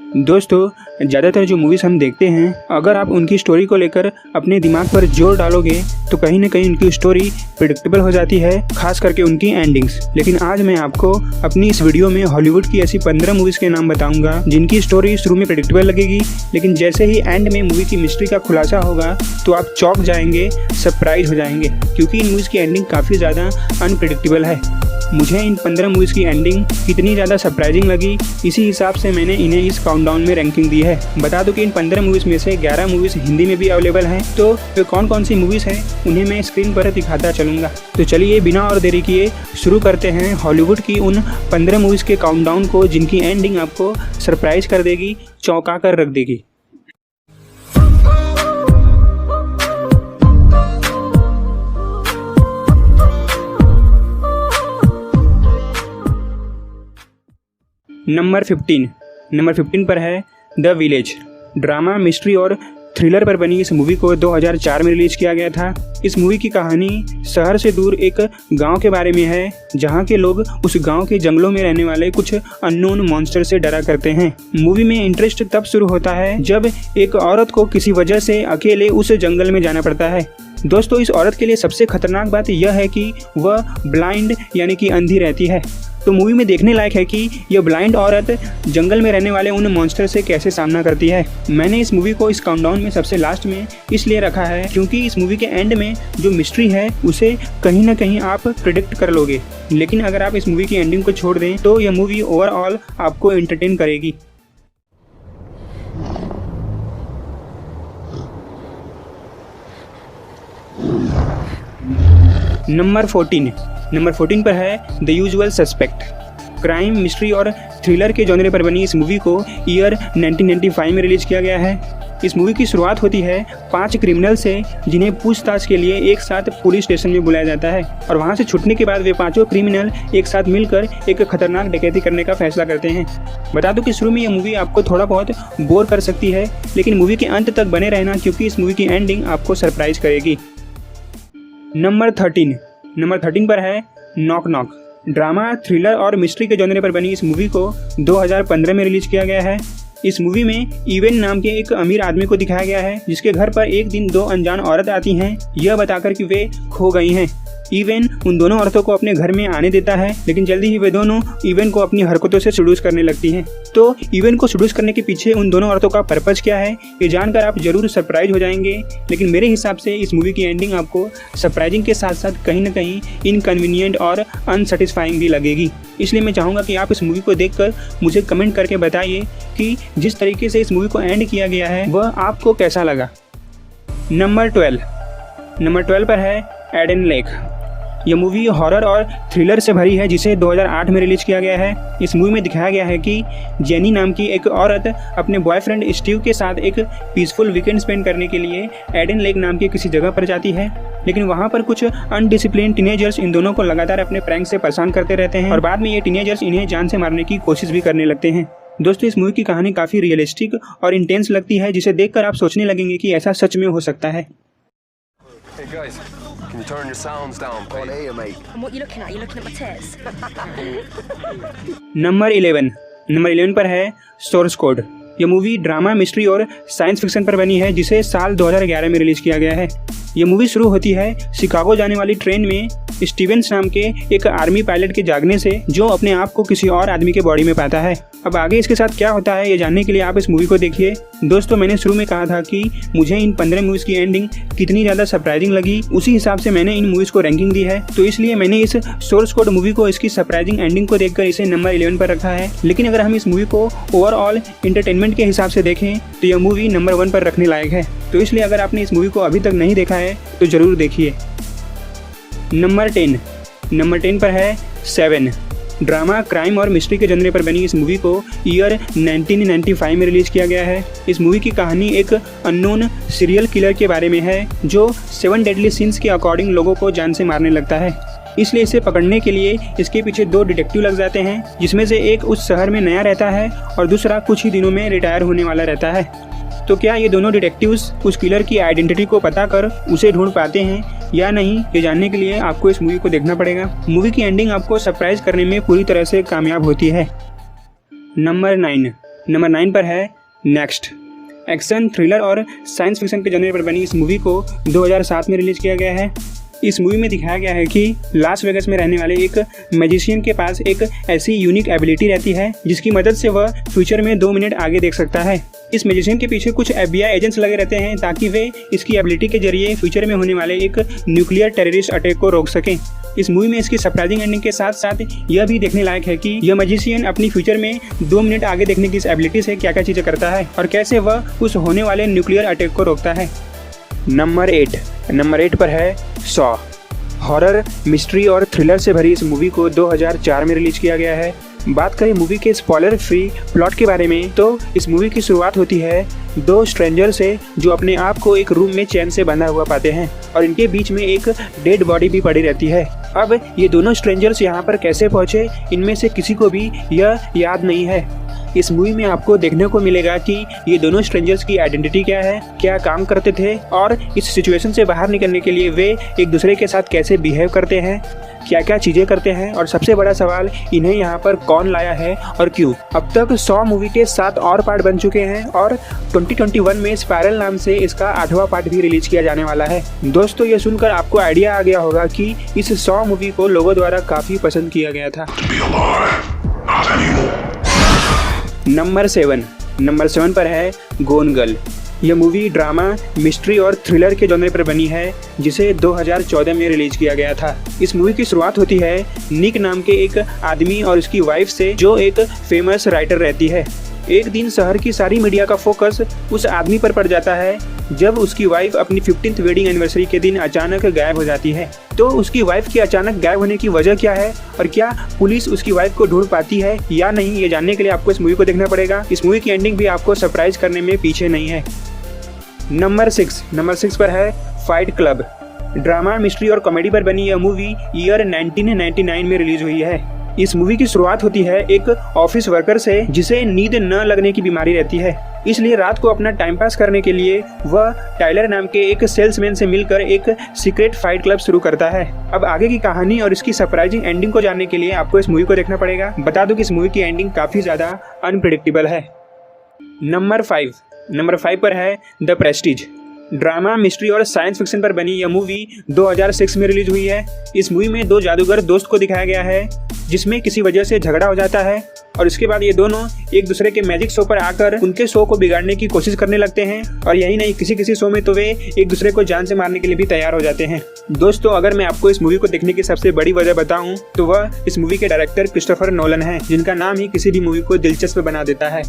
दोस्तों, ज़्यादातर जो मूवीज़ हम देखते हैं, अगर आप उनकी स्टोरी को लेकर अपने दिमाग पर जोर डालोगे तो कहीं ना कहीं उनकी स्टोरी प्रिडिक्टेबल हो जाती है, खास करके उनकी एंडिंग्स। लेकिन आज मैं आपको अपनी इस वीडियो में हॉलीवुड की ऐसी 15 मूवीज़ के नाम बताऊंगा जिनकी स्टोरी शुरू में प्रिडिक्टेबल लगेगी, लेकिन जैसे ही एंड में मूवी की मिस्ट्री का खुलासा होगा तो आप चौंक जाएंगे, सरप्राइज हो जाएंगे, क्योंकि इन मूवीज़ की एंडिंग काफ़ी ज़्यादा अनप्रिडिक्टेबल है। मुझे इन 15 मूवीज़ की एंडिंग कितनी ज़्यादा सरप्राइजिंग लगी, इसी हिसाब से मैंने इन्हें इस काउंटडाउन में रैंकिंग दी है। बता दूं कि इन 15 मूवीज़ में से 11 मूवीज़ हिंदी में भी अवेलेबल हैं, तो वे कौन कौन सी मूवीज़ हैं उन्हें मैं स्क्रीन पर दिखाता चलूँगा। तो चलिए बिना और देरी किए शुरू करते हैं हॉलीवुड की उन 15 मूवीज़ के काउंटडाउन को जिनकी एंडिंग आपको सरप्राइज कर देगी, चौंका कर रख देगी। नंबर 15 पर है द विलेज। ड्रामा, मिस्ट्री और थ्रिलर पर बनी इस मूवी को 2004 में रिलीज किया गया था। इस मूवी की कहानी शहर से दूर एक गांव के बारे में है, जहां के लोग उस गांव के जंगलों में रहने वाले कुछ अननोन मॉन्स्टर से डरा करते हैं। मूवी में इंटरेस्ट तब शुरू होता है जब एक औरत को किसी वजह से अकेले उस जंगल में जाना पड़ता है। दोस्तों, इस औरत के लिए सबसे खतरनाक बात यह है कि वह ब्लाइंड यानी कि अंधी रहती है। तो मूवी में देखने लायक है कि यह ब्लाइंड औरत जंगल में रहने वाले उन मॉन्स्टर से कैसे सामना करती है। मैंने इस मूवी को इस काउंटडाउन में सबसे लास्ट में इसलिए रखा है क्योंकि इस मूवी के एंड में जो मिस्ट्री है उसे कहीं ना कहीं आप प्रिडिक्ट कर लोगे, लेकिन अगर आप इस मूवी की एंडिंग को छोड़ दें तो यह मूवी ओवरऑल आपको एंटरटेन करेगी। नंबर 14 पर है the usual suspect. Crime, mystery और थ्रिलर के जॉनर पर बनी इस मूवी को ईयर 1995 में रिलीज किया गया है। इस मूवी की शुरुआत होती है 5 क्रिमिनल से, जिन्हें पूछताछ के लिए एक साथ पुलिस स्टेशन में बुलाया जाता है, और वहां से छूटने के बाद वे पांचों क्रिमिनल एक साथ मिलकर एक खतरनाक डकैती करने का फैसला करते हैं। बता दूं कि शुरू में यह मूवी आपको थोड़ा बहुत बोर कर सकती है, लेकिन मूवी के अंत तक बने रहना क्योंकि इस मूवी की एंडिंग आपको सरप्राइज करेगी। नंबर 13 पर है नॉक नॉक। ड्रामा, थ्रिलर और मिस्ट्री के जॉनर पर बनी इस मूवी को 2015 में रिलीज किया गया है। इस मूवी में इवेन नाम के एक अमीर आदमी को दिखाया गया है, जिसके घर पर एक दिन 2 अनजान औरत आती हैं, यह बताकर कि वे खो गई हैं। इवेन उन दोनों औरतों को अपने घर में आने देता है, लेकिन जल्दी ही वे दोनों इवेन को अपनी हरकतों से सेड्यूस करने लगती हैं। तो इवेन को सेड्यूस करने के पीछे उन दोनों औरतों का पर्पस क्या है, ये जानकर आप जरूर सरप्राइज हो जाएंगे। लेकिन मेरे हिसाब से इस मूवी की एंडिंग आपको सरप्राइजिंग के साथ साथ कहीं ना कहीं इनकन्वीनियंट और अनसेटिस्फाइंग भी लगेगी। इसलिए मैं चाहूँगा कि आप इस मूवी को देखकर मुझे कमेंट करके बताइए कि जिस तरीके से इस मूवी को एंड किया गया है वह आपको कैसा लगा। नंबर 12 पर है एडन लेक। यह मूवी हॉरर और थ्रिलर से भरी है, जिसे 2008 में रिलीज किया गया है। इस मूवी में दिखाया गया है कि जेनी नाम की एक औरत अपने बॉयफ्रेंड स्टीव के साथ एक पीसफुल वीकेंड स्पेंड करने के लिए एडन लेक नाम की किसी जगह पर जाती है, लेकिन वहां पर कुछ अनडिसिप्लिन टीनेजर्स इन दोनों को लगातार अपने प्रैंक से परेशान करते रहते हैं, और बाद में ये टीनेजर्स इन्हें जान से मारने की कोशिश भी करने लगते हैं। दोस्तों, इस मूवी की कहानी काफ़ी रियलिस्टिक और इंटेंस लगती है, जिसे देखकर आप सोचने लगेंगे कि ऐसा सच में हो सकता है। Hey guys, can you turn your sounds down, please? On here, mate. And what you looking at? You looking at my tits? Number 11 पर है सोर्स कोड। यह मूवी ड्रामा, मिस्ट्री और साइंस फिक्शन पर बनी है, जिसे साल 2011 में रिलीज किया गया है। यह मूवी शुरू होती है शिकागो जाने वाली ट्रेन में स्टीवेंस नाम के एक आर्मी पायलट के जागने से, जो अपने आप को किसी और आदमी के बॉडी में पाता है। अब आगे इसके साथ क्या होता है ये जानने के लिए आप इस मूवी को देखिए। दोस्तों, मैंने शुरू में कहा था कि मुझे इन 15 मूवीज़ की एंडिंग कितनी ज़्यादा सरप्राइजिंग लगी, उसी हिसाब से मैंने इन मूवीज़ को रैंकिंग दी है। तो इसलिए मैंने इस सोर्स कोड मूवी को इसकी सरप्राइजिंग एंडिंग को देखकर इसे नंबर 11 पर रखा है। लेकिन अगर हम इस मूवी को ओवरऑल एंटरटेनमेंट के हिसाब से देखें तो यह मूवी नंबर 1 पर रखने लायक है। तो इसलिए अगर आपने इस मूवी को अभी तक नहीं देखा है तो ज़रूर देखिए। नंबर 10 पर है 7। ड्रामा, क्राइम और मिस्ट्री के जॉनर पर बनी इस मूवी को ईयर 1995 में रिलीज किया गया है। इस मूवी की कहानी एक अननोन सीरियल किलर के बारे में है, जो 7 डेडली सिंस के अकॉर्डिंग लोगों को जान से मारने लगता है। इसलिए इसे पकड़ने के लिए इसके पीछे 2 डिटेक्टिव लग जाते हैं, जिसमें से एक उस शहर में नया रहता है और दूसरा कुछ ही दिनों में रिटायर होने वाला रहता है। तो क्या ये दोनों डिटेक्टिव्स उस किलर की आइडेंटिटी को पता कर उसे ढूंढ पाते हैं या नहीं, ये जानने के लिए आपको इस मूवी को देखना पड़ेगा। मूवी की एंडिंग आपको सरप्राइज करने में पूरी तरह से कामयाब होती है। नंबर नंबर 9 पर है नेक्स्ट। एक्शन, थ्रिलर और साइंस फिक्शन के जॉनर पर बनी इस मूवी को 2007 में रिलीज किया गया है। इस मूवी में दिखाया गया है कि लास वेगस में रहने वाले एक मैजिशियन के पास एक ऐसी यूनिक एबिलिटी रहती है जिसकी मदद से वह फ्यूचर में 2 मिनट आगे देख सकता है। इस मैजिशियन के पीछे कुछ FBI एजेंट्स लगे रहते हैं ताकि वे इसकी एबिलिटी के जरिए फ्यूचर में होने वाले एक न्यूक्लियर टेररिस्ट अटैक को रोक सकें। इस मूवी में इसकी सरप्राइजिंग एंडिंग के साथ साथ यह भी देखने लायक है कि यह मैजिशियन अपनी फ्यूचर में 2 मिनट आगे देखने की इस एबिलिटी से क्या क्या चीज़ें करता है और कैसे वह उस होने वाले न्यूक्लियर अटैक को रोकता है। नंबर 8 पर है सॉ। हॉरर, मिस्ट्री और थ्रिलर से भरी इस मूवी को 2004 में रिलीज किया गया है। बात करें मूवी के स्पॉइलर फ्री प्लॉट के बारे में तो इस मूवी की शुरुआत होती है 2 स्ट्रेंजर से जो अपने आप को एक रूम में चैन से बंधा हुआ पाते हैं और इनके बीच में एक डेड बॉडी भी पड़ी रहती है। अब ये दोनों स्ट्रेंजर्स यहाँ पर कैसे पहुँचे, इनमें से किसी को भी यह याद नहीं है। इस मूवी में आपको देखने को मिलेगा कि ये दोनों स्ट्रेंजर्स की आइडेंटिटी क्या है, क्या काम करते थे और इस सिचुएशन से बाहर निकलने के लिए वे एक दूसरे के साथ कैसे बिहेव करते हैं, क्या क्या चीज़ें करते हैं और सबसे बड़ा सवाल इन्हें यहाँ पर कौन लाया है और क्यों। अब तक 100 मूवी के 7 और पार्ट बन चुके हैं और 2021 में स्पायरल नाम से इसका 8वां पार्ट भी रिलीज किया जाने वाला है। दोस्तों, ये सुनकर आपको आइडिया आ गया होगा कि इस 100 मूवी को लोगों द्वारा काफ़ी पसंद किया गया था। नंबर 7 पर है गोन गर्ल। यह मूवी ड्रामा, मिस्ट्री और थ्रिलर के जॉनर पर बनी है जिसे 2014 में रिलीज किया गया था। इस मूवी की शुरुआत होती है निक नाम के एक आदमी और उसकी वाइफ से जो एक फेमस राइटर रहती है। एक दिन शहर की सारी मीडिया का फोकस उस आदमी पर पड़ जाता है जब उसकी वाइफ अपनी 15th वेडिंग एनिवर्सरी के दिन अचानक गायब हो जाती है। तो उसकी वाइफ के अचानक गायब होने की वजह क्या है और क्या पुलिस उसकी वाइफ को ढूंढ पाती है या नहीं, ये जानने के लिए आपको इस मूवी को देखना पड़ेगा। इस मूवी की एंडिंग भी आपको सरप्राइज करने में पीछे नहीं है। नंबर 6 पर है फाइट क्लब। ड्रामा, मिस्ट्री और कॉमेडी पर बनी यह मूवी ईयर 1999 में रिलीज हुई है। इस मूवी की शुरुआत होती है एक ऑफिस वर्कर से जिसे नींद न लगने की बीमारी रहती है, इसलिए रात को अपना टाइम पास करने के लिए वह टाइलर नाम के एक सेल्समैन से मिलकर एक सीक्रेट फाइट क्लब शुरू करता है। अब आगे की कहानी और इसकी सरप्राइजिंग एंडिंग को जानने के लिए आपको इस मूवी को देखना पड़ेगा। बता दूं कि इस मूवी की एंडिंग काफ़ी ज़्यादा अनप्रेडिक्टेबल है। नंबर 5 पर है द प्रेस्टीज। ड्रामा, मिस्ट्री और साइंस फिक्शन पर बनी यह मूवी 2006 में रिलीज हुई है। इस मूवी में 2 जादूगर दोस्त को दिखाया गया है जिसमें किसी वजह से झगड़ा हो जाता है और इसके बाद ये दोनों एक दूसरे के मैजिक शो पर आकर उनके शो को बिगाड़ने की कोशिश करने लगते हैं और यही नहीं, किसी शो में तो वे एक दूसरे को जान से मारने के लिए भी तैयार हो जाते हैं। दोस्तों, अगर मैं आपको इस मूवी को देखने की सबसे बड़ी वजह बताऊं तो वह इस मूवी के डायरेक्टर क्रिस्टोफर नोलन हैं, जिनका नाम ही किसी भी मूवी को दिलचस्प बना देता है।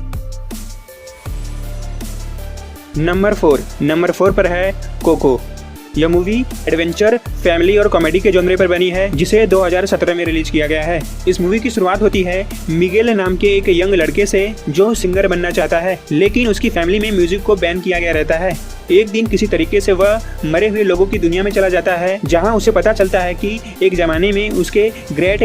नंबर 4 पर है कोको। यह मूवी एडवेंचर, फैमिली और कॉमेडी के जॉनर पर बनी है जिसे 2017 में रिलीज किया गया है। इस मूवी की शुरुआत होती है मिगेल नाम के एक यंग लड़के से जो सिंगर बनना चाहता है, लेकिन उसकी फैमिली में म्यूजिक को बैन किया गया रहता है। एक दिन किसी तरीके से वह मरे हुए लोगों की दुनिया में चला जाता है जहां उसे पता चलता है कि एक जमाने में उसके ग्रेट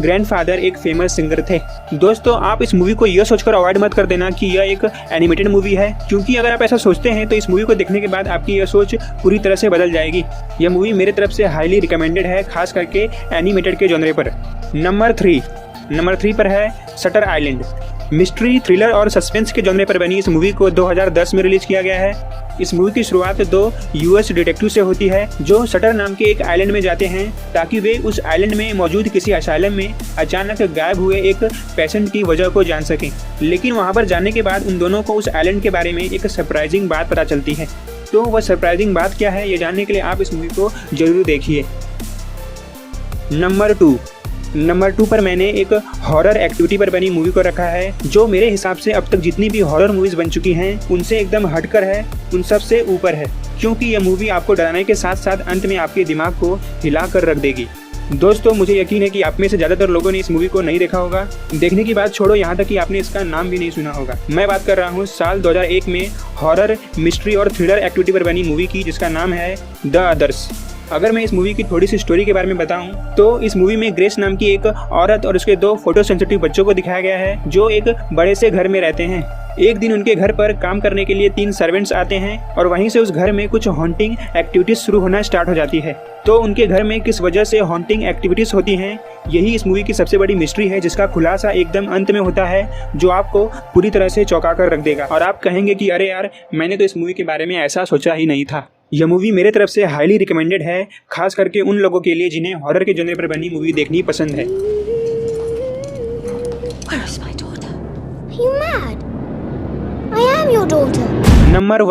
ग्रैंडफादर एक फेमस सिंगर थे। दोस्तों, आप इस मूवी को यह सोचकर अवॉइड मत कर देना कि यह एक एनिमेटेड मूवी है, क्योंकि अगर आप ऐसा सोचते हैं तो इस मूवी को देखने के बाद आपकी यह सोच पूरी तरह से बदल जाएगी। यह मूवी मेरे तरफ से हाईली रिकमेंडेड है, खास करके एनिमेटेड के जॉनर पर। नंबर 3 पर है शटर आइलैंड। मिस्ट्री, थ्रिलर और सस्पेंस के जॉनर पर बनी इस मूवी को 2010 में रिलीज किया गया है। इस मूवी की शुरुआत 2 US डिटेक्टिव से होती है जो शटर नाम के एक आइलैंड में जाते हैं ताकि वे उस आइलैंड में मौजूद किसी असाइलम में अचानक गायब हुए एक पेशेंट की वजह को जान सकें। लेकिन वहां पर जाने के बाद उन दोनों को उस आइलैंड के बारे में एक सरप्राइजिंग बात पता चलती है। तो वह सरप्राइजिंग बात क्या है, ये जानने के लिए आप इस मूवी को जरूर देखिए। नंबर 2 पर मैंने एक हॉरर एक्टिविटी पर बनी मूवी को रखा है जो मेरे हिसाब से अब तक जितनी भी हॉरर मूवीज बन चुकी हैं उनसे एकदम हटकर है, उन सब से ऊपर है, क्योंकि यह मूवी आपको डराने के साथ साथ अंत में आपके दिमाग को हिला कर रख देगी। दोस्तों, मुझे यकीन है कि आप में से ज़्यादातर लोगों ने इस मूवी को नहीं देखा होगा। देखने की बात छोड़ो, यहाँ तक कि आपने इसका नाम भी नहीं सुना होगा। मैं बात कर रहा हूँ साल 2001 में हॉरर, मिस्ट्री और थ्रिलर एक्टिविटी पर बनी मूवी की जिसका नाम है द अदर्स। अगर मैं इस मूवी की थोड़ी सी स्टोरी के बारे में बताऊं तो इस मूवी में ग्रेस नाम की एक औरत और उसके 2 फोटो सेंसिटिव बच्चों को दिखाया गया है जो एक बड़े से घर में रहते हैं। एक दिन उनके घर पर काम करने के लिए 3 सर्वेंट्स आते हैं और वहीं से उस घर में कुछ हॉन्टिंग एक्टिविटीज शुरू होना स्टार्ट हो जाती है। तो उनके घर में किस वजह से हॉन्टिंग एक्टिविटीज होती हैं, यही इस मूवी की सबसे बड़ी मिस्ट्री है, जिसका खुलासा एकदम अंत में होता है जो आपको पूरी तरह से चौंका कर रख देगा और आप कहेंगे कि अरे यार, मैंने तो इस मूवी के बारे में ऐसा सोचा ही नहीं था। यह मूवी मेरे तरफ से हाईली रिकमेंडेड है, खास करके उन लोगों के लिए जिन्हें हॉरर के जॉनर पर बनी मूवी देखनी पसंद है। Where is my daughter? Are you mad? I am your daughter. Number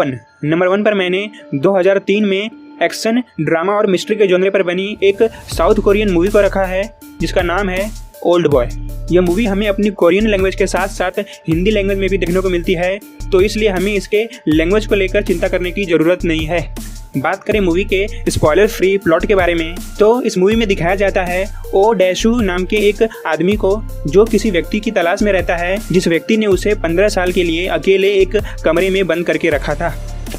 1 पर मैंने 2003 में एक्शन, ड्रामा और मिस्ट्री के जॉनर पर बनी एक साउथ कोरियन मूवी को रखा है जिसका नाम है ओल्ड बॉय। यह मूवी हमें अपनी कोरियन लैंग्वेज के साथ साथ हिंदी लैंग्वेज में भी देखने को मिलती है, तो इसलिए हमें इसके लैंग्वेज को लेकर चिंता करने की ज़रूरत नहीं है। बात करें मूवी के स्पॉइलर फ्री प्लॉट के बारे में तो इस मूवी में दिखाया जाता है ओ डैशू नाम के एक आदमी को जो किसी व्यक्ति की तलाश में रहता है, जिस व्यक्ति ने उसे 15 साल के लिए अकेले एक कमरे में बंद करके रखा था।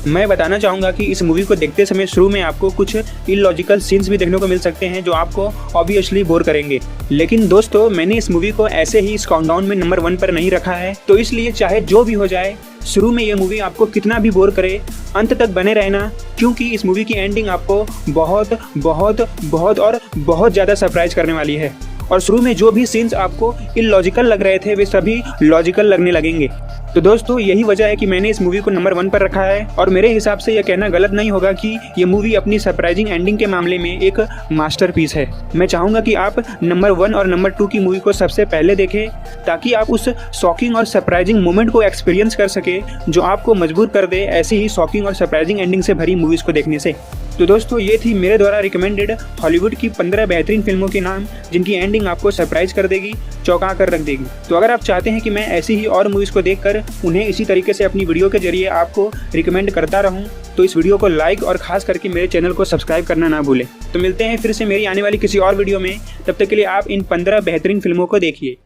मैं बताना चाहूँगा कि इस मूवी को देखते समय शुरू में आपको कुछ इलॉजिकल सीन्स भी देखने को मिल सकते हैं जो आपको ऑब्वियसली बोर करेंगे, लेकिन दोस्तों मैंने इस मूवी को ऐसे ही इस काउंटडाउन में नंबर 1 पर नहीं रखा है, तो इसलिए चाहे जो भी हो जाए शुरू में यह मूवी आपको कितना भी बोर करे, अंत तक बने रहना, क्योंकि इस मूवी की एंडिंग आपको बहुत बहुत बहुत और बहुत ज़्यादा सरप्राइज करने वाली है और शुरू में जो भी सीन्स आपको इलॉजिकल लग रहे थे वे सभी लॉजिकल लगने लगेंगे। तो दोस्तों यही वजह है कि मैंने इस मूवी को नंबर 1 पर रखा है और मेरे हिसाब से यह कहना गलत नहीं होगा कि ये मूवी अपनी सरप्राइजिंग एंडिंग के मामले में एक मास्टरपीस है। मैं चाहूँगा कि आप नंबर 1 और नंबर 2 की मूवी को सबसे पहले देखें ताकि आप उस शॉकिंग और सरप्राइजिंग मोमेंट को एक्सपीरियंस कर सके जो आपको मजबूर कर दे ऐसी ही शॉकिंग और सरप्राइजिंग एंडिंग से भरी मूवीज़ को देखने से। तो दोस्तों ये थी मेरे द्वारा रिकमेंडेड हॉलीवुड की 15 बेहतरीन फिल्मों के नाम जिनकी एंडिंग आपको सरप्राइज कर देगी, चौंका कर रख देगी। तो अगर आप चाहते हैं कि मैं ऐसी ही और मूवीज़ को देखकर उन्हें इसी तरीके से अपनी वीडियो के जरिए आपको रिकमेंड करता रहूं, तो इस वीडियो को लाइक और खास करके मेरे चैनल को सब्सक्राइब करना ना भूलें। तो मिलते हैं फिर से मेरी आने वाली किसी और वीडियो में, तब तक के लिए आप इन 15 बेहतरीन फिल्मों को देखिए।